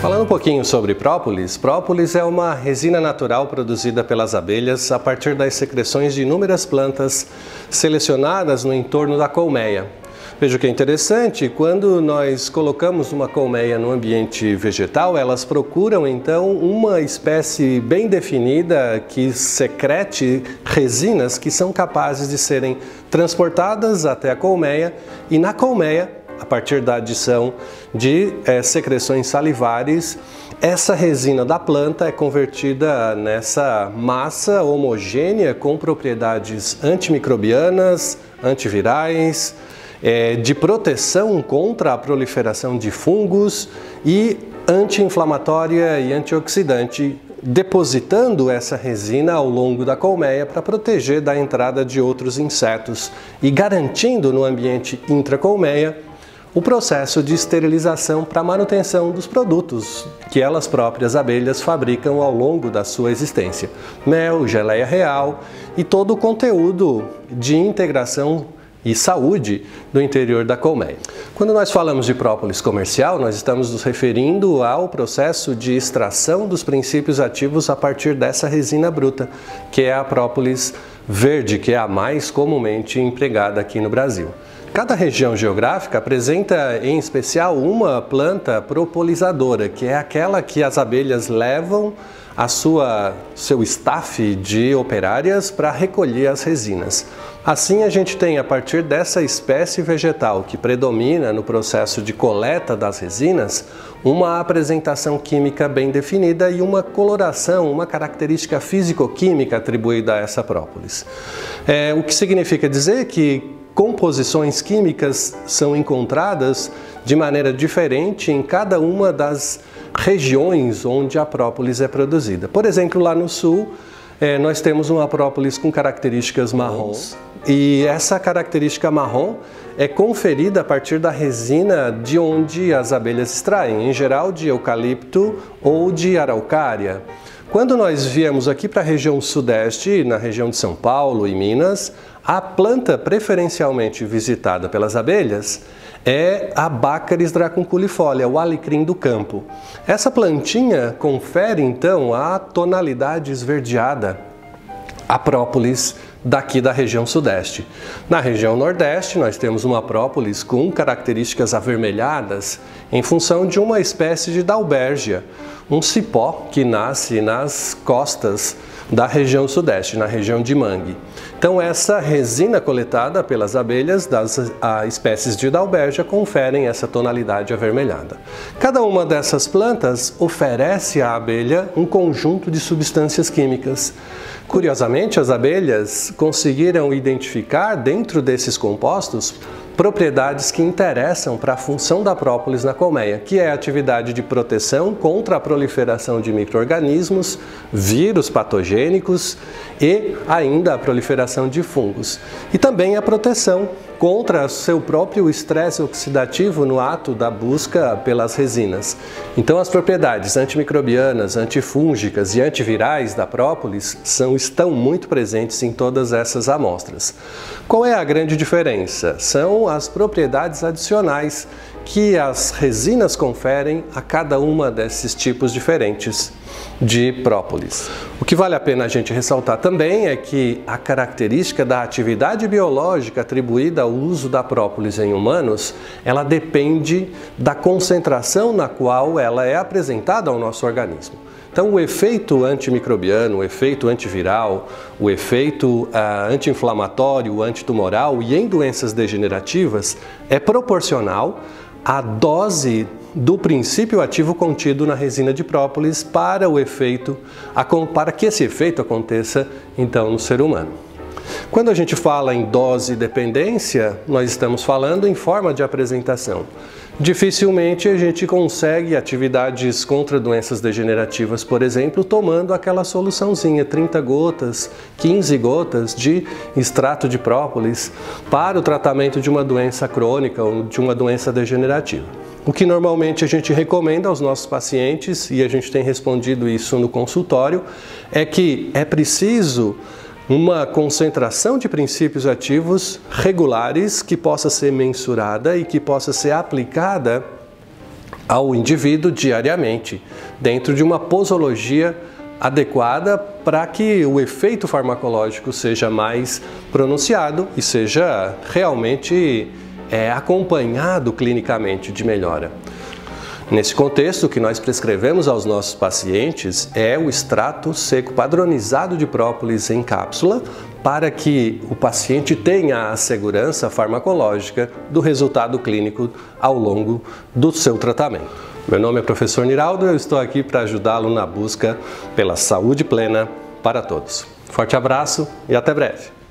Falando um pouquinho sobre própolis, própolis é uma resina natural produzida pelas abelhas a partir das secreções de inúmeras plantas selecionadas no entorno da colmeia. Veja o que é interessante, quando nós colocamos uma colmeia no ambiente vegetal, elas procuram então uma espécie bem definida que secrete resinas que são capazes de serem transportadas até a colmeia e na colmeia, a partir da adição de secreções salivares, essa resina da planta é convertida nessa massa homogênea com propriedades antimicrobianas, antivirais, de proteção contra a proliferação de fungos e anti-inflamatória e antioxidante, depositando essa resina ao longo da colmeia para proteger da entrada de outros insetos e garantindo no ambiente intracolmeia o processo de esterilização para manutenção dos produtos que elas próprias abelhas fabricam ao longo da sua existência. Mel, geleia real e todo o conteúdo de integração e saúde do interior da colmeia. Quando nós falamos de própolis comercial, nós estamos nos referindo ao processo de extração dos princípios ativos a partir dessa resina bruta, que é a própolis verde, que é a mais comumente empregada aqui no Brasil. Cada região geográfica apresenta, em especial, uma planta propolizadora, que é aquela que as abelhas levam a seu staff de operárias para recolher as resinas. Assim, a gente tem, a partir dessa espécie vegetal que predomina no processo de coleta das resinas, uma apresentação química bem definida e uma coloração, uma característica físico-química atribuída a essa própolis. O que significa dizer que composições químicas são encontradas de maneira diferente em cada uma das regiões onde a própolis é produzida. Por exemplo, lá no sul, nós temos uma própolis com características marrons e essa característica marrom é conferida a partir da resina de onde as abelhas extraem, em geral de eucalipto ou de araucária. Quando nós viemos aqui para a região sudeste, na região de São Paulo e Minas, a planta preferencialmente visitada pelas abelhas é a Baccharis dracunculifolia, o alecrim do campo. Essa plantinha confere então a tonalidade esverdeada à própolis daqui da região sudeste. Na região nordeste nós temos uma própolis com características avermelhadas em função de uma espécie de Dalbergia, um cipó que nasce nas costas da região sudeste, na região de mangue. Então essa resina coletada pelas abelhas das espécies de Dalbergia conferem essa tonalidade avermelhada. Cada uma dessas plantas oferece à abelha um conjunto de substâncias químicas. Curiosamente, as abelhas conseguiram identificar dentro desses compostos propriedades que interessam para a função da própolis na colmeia, que é a atividade de proteção contra a proliferação de micro-organismos, vírus patogênicos e ainda a proliferação de fungos. E também a proteção contra seu próprio estresse oxidativo no ato da busca pelas resinas. Então as propriedades antimicrobianas, antifúngicas e antivirais da própolis estão muito presentes em todas essas amostras. Qual é a grande diferença? São as propriedades adicionais que as resinas conferem a cada uma desses tipos diferentes de própolis. O que vale a pena a gente ressaltar também é que a característica da atividade biológica atribuída ao uso da própolis em humanos, ela depende da concentração na qual ela é apresentada ao nosso organismo. Então o efeito antimicrobiano, o efeito antiviral, o efeito anti-inflamatório, antitumoral e em doenças degenerativas é proporcional à dose do princípio ativo contido na resina de própolis para que esse efeito aconteça então no ser humano. Quando a gente fala em dose dependência, nós estamos falando em forma de apresentação. Dificilmente a gente consegue atividades contra doenças degenerativas, por exemplo, tomando aquela soluçãozinha, 30 gotas, 15 gotas de extrato de própolis para o tratamento de uma doença crônica ou de uma doença degenerativa. O que normalmente a gente recomenda aos nossos pacientes, e a gente tem respondido isso no consultório, é que é preciso uma concentração de princípios ativos regulares que possa ser mensurada e que possa ser aplicada ao indivíduo diariamente, dentro de uma posologia adequada para que o efeito farmacológico seja mais pronunciado e seja realmente acompanhado clinicamente de melhora. Nesse contexto, o que nós prescrevemos aos nossos pacientes é o extrato seco padronizado de própolis em cápsula, para que o paciente tenha a segurança farmacológica do resultado clínico ao longo do seu tratamento. Meu nome é professor Niraldo e eu estou aqui para ajudá-lo na busca pela saúde plena para todos. Forte abraço e até breve!